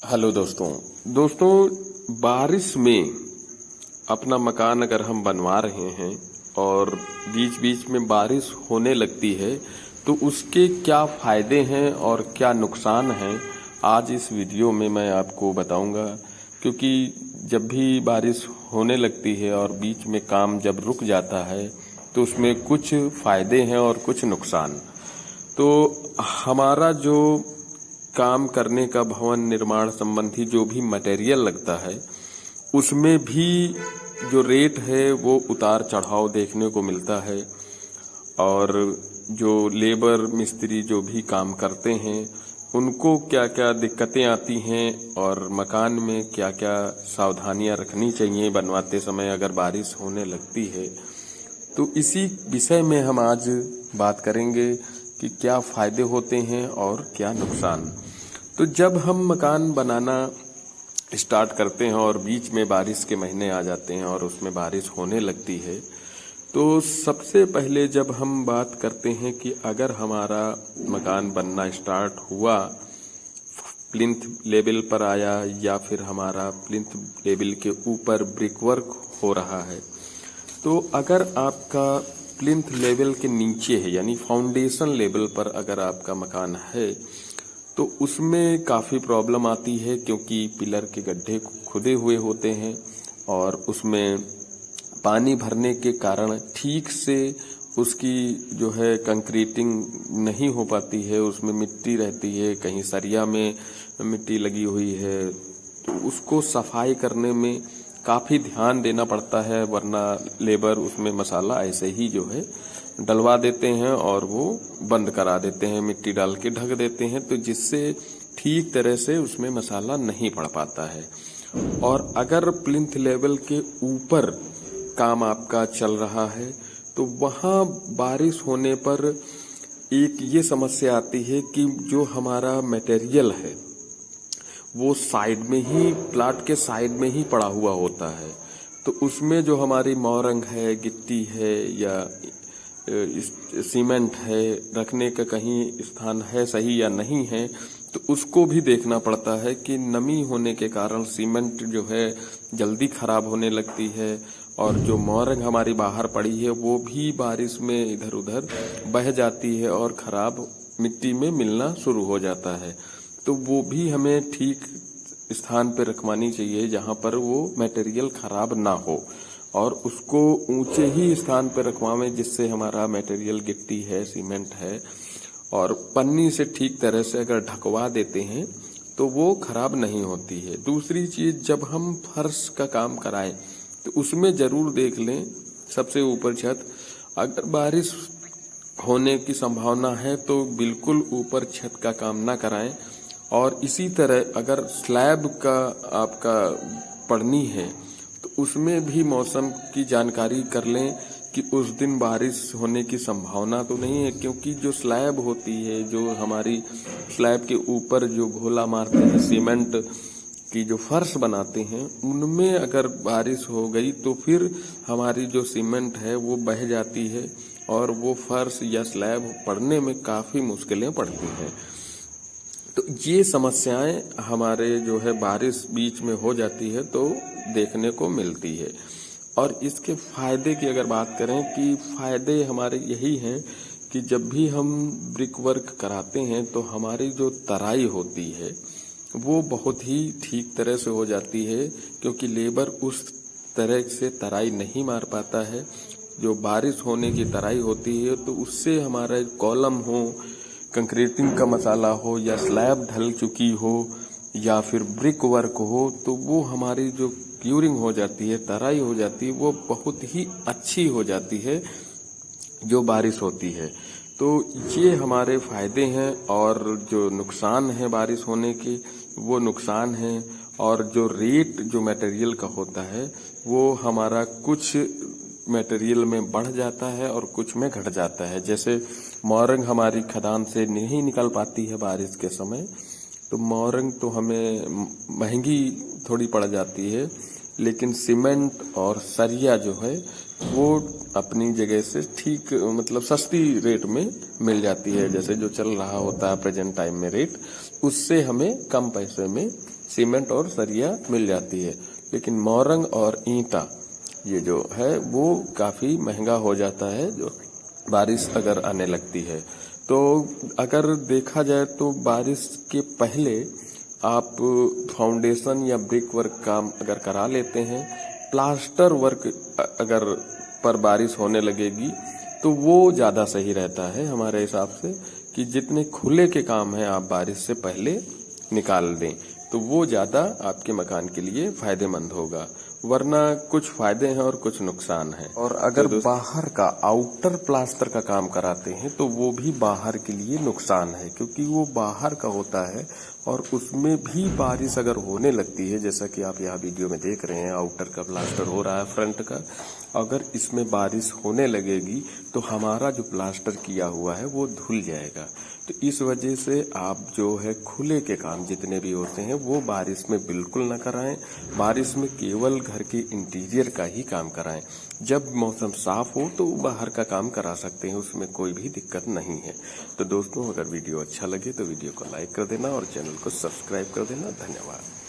Hello दोस्तों बारिश में अपना मकान अगर हम बनवा रहे हैं और बीच बीच में बारिश होने लगती है तो उसके क्या फायदे हैं और क्या नुकसान हैं आज इस वीडियो में मैं आपको बताऊंगा। क्योंकि जब भी बारिश होने लगती है और बीच में काम जब रुक जाता है तो उसमें कुछ फायदे हैं और कुछ नुकसान। तो हमारा जो काम करने का भवन निर्माण संबंधी जो भी मटेरियल लगता है उसमें भी जो रेट है वो उतार चढ़ाव देखने को मिलता है। और जो लेबर मिस्त्री जो भी काम करते हैं उनको क्या क्या दिक्कतें आती हैं और मकान में क्या क्या सावधानियां रखनी चाहिए बनवाते समय अगर बारिश होने लगती है। तो इसी विषय में हम आज बात करेंगे कि क्या फायदे होते हैं और क्या नुकसान। तो जब हम मकान बनाना स्टार्ट करते हैं और बीच में बारिश के महीने आ जाते हैं और उसमें बारिश होने लगती है तो सबसे पहले जब हम बात करते हैं कि अगर हमारा मकान बनना स्टार्ट हुआ, प्लिंथ लेवल पर आया या फिर हमारा प्लिंथ लेवल के ऊपर ब्रिक वर्क हो रहा है, तो अगर आपका प्लिंथ लेवल के नीचे है यानी फाउंडेशन लेवल पर अगर आपका मकान है तो उसमें काफ़ी प्रॉब्लम आती है। क्योंकि पिलर के गड्ढे खुदे हुए होते हैं और उसमें पानी भरने के कारण ठीक से उसकी जो है कंक्रीटिंग नहीं हो पाती है, उसमें मिट्टी रहती है, कहीं सरिया में मिट्टी लगी हुई है, तो उसको सफाई करने में काफ़ी ध्यान देना पड़ता है। वरना लेबर उसमें मसाला ऐसे ही जो है डलवा देते हैं और वो बंद करा देते हैं, मिट्टी डाल के ढक देते हैं, तो जिससे ठीक तरह से उसमें मसाला नहीं पड़ पाता है। और अगर प्लिंथ लेवल के ऊपर काम आपका चल रहा है तो वहाँ बारिश होने पर एक ये समस्या आती है कि जो हमारा मटेरियल है वो साइड में ही, प्लाट के साइड में ही पड़ा हुआ होता है। तो उसमें जो हमारी मोरंग है, गिट्टी है या सीमेंट है, रखने का कहीं स्थान है सही या नहीं है, तो उसको भी देखना पड़ता है कि नमी होने के कारण सीमेंट जो है जल्दी खराब होने लगती है और जो मोरंग हमारी बाहर पड़ी है वो भी बारिश में इधर उधर बह जाती है और खराब मिट्टी में मिलना शुरू हो जाता है। तो वो भी हमें ठीक स्थान पर रखवानी चाहिए जहाँ पर वो मटेरियल खराब ना हो, और उसको ऊंचे ही स्थान पर रखवावें जिससे हमारा मटेरियल गिट्टी है, सीमेंट है, और पन्नी से ठीक तरह से अगर ढकवा देते हैं तो वो खराब नहीं होती है। दूसरी चीज, जब हम फर्श का काम कराएं तो उसमें जरूर देख लें सबसे ऊपर छत, अगर बारिश होने की संभावना है तो बिल्कुल ऊपर छत का काम ना कराएं। और इसी तरह अगर स्लैब का आपका पड़नी है तो उसमें भी मौसम की जानकारी कर लें कि उस दिन बारिश होने की संभावना तो नहीं है। क्योंकि जो स्लैब होती है, जो हमारी स्लैब के ऊपर जो घोला मारते हैं, सीमेंट की जो फर्श बनाते हैं, उनमें अगर बारिश हो गई तो फिर हमारी जो सीमेंट है वो बह जाती है और वो फर्श या स्लैब पड़ने में काफ़ी मुश्किलें पड़ती हैं। तो ये समस्याएं हमारे जो है बारिश बीच में हो जाती है तो देखने को मिलती है। और इसके फायदे की अगर बात करें कि फायदे हमारे यही हैं कि जब भी हम ब्रिक वर्क कराते हैं तो हमारी जो तराई होती है वो बहुत ही ठीक तरह से हो जाती है। क्योंकि लेबर उस तरह से तराई नहीं मार पाता है। जो बारिश होने की तराई होती है तो उससे हमारा कॉलम हो, कंक्रीटिंग का मसाला हो या स्लैब ढल चुकी हो या फिर ब्रिक वर्क हो, तो वो हमारी जो क्यूरिंग हो जाती है, तराई हो जाती है, वो बहुत ही अच्छी हो जाती है जो बारिश होती है। तो ये हमारे फायदे हैं। और जो नुकसान है बारिश होने के वो नुकसान है। और जो रेट जो मटेरियल का होता है वो हमारा कुछ मटेरियल में बढ़ जाता है और कुछ में घट जाता है। जैसे मोरंग हमारी खदान से नहीं निकल पाती है बारिश के समय, तो मोरंग तो हमें महंगी थोड़ी पड़ जाती है, लेकिन सीमेंट और सरिया जो है वो अपनी जगह से ठीक मतलब सस्ती रेट में मिल जाती है। जैसे जो चल रहा होता है प्रेजेंट टाइम में रेट, उससे हमें कम पैसे में सीमेंट और सरिया मिल जाती है। लेकिन मोरंग और ईंटा ये जो है वो काफी महंगा हो जाता है जो बारिश अगर आने लगती है। तो अगर देखा जाए तो बारिश के पहले आप फाउंडेशन या ब्रिक वर्क काम अगर करा लेते हैं, प्लास्टर वर्क अगर पर बारिश होने लगेगी तो वो ज्यादा सही रहता है हमारे हिसाब से, कि जितने खुले के काम हैं आप बारिश से पहले निकाल दें तो वो ज्यादा आपके मकान के लिए फायदेमंद होगा। वरना कुछ फायदे हैं और कुछ नुकसान है। और अगर बाहर का आउटर प्लास्टर का काम कराते हैं तो वो भी बाहर के लिए नुकसान है, क्योंकि वो बाहर का होता है और उसमें भी बारिश अगर होने लगती है, जैसा कि आप यहाँ वीडियो में देख रहे हैं आउटर का प्लास्टर हो रहा है फ्रंट का, अगर इसमें बारिश होने लगेगी तो हमारा जो प्लास्टर किया हुआ है वो धुल जाएगा। तो इस वजह से आप जो है खुले के काम जितने भी होते हैं वो बारिश में बिल्कुल ना कराएं। बारिश में केवल घर के इंटीरियर का ही काम कराएं। जब मौसम साफ हो तो बाहर का काम करा सकते हैं, उसमें कोई भी दिक्कत नहीं है। तो दोस्तों, अगर वीडियो अच्छा लगे तो वीडियो को लाइक कर देना और चैनल को सब्सक्राइब कर देना। धन्यवाद।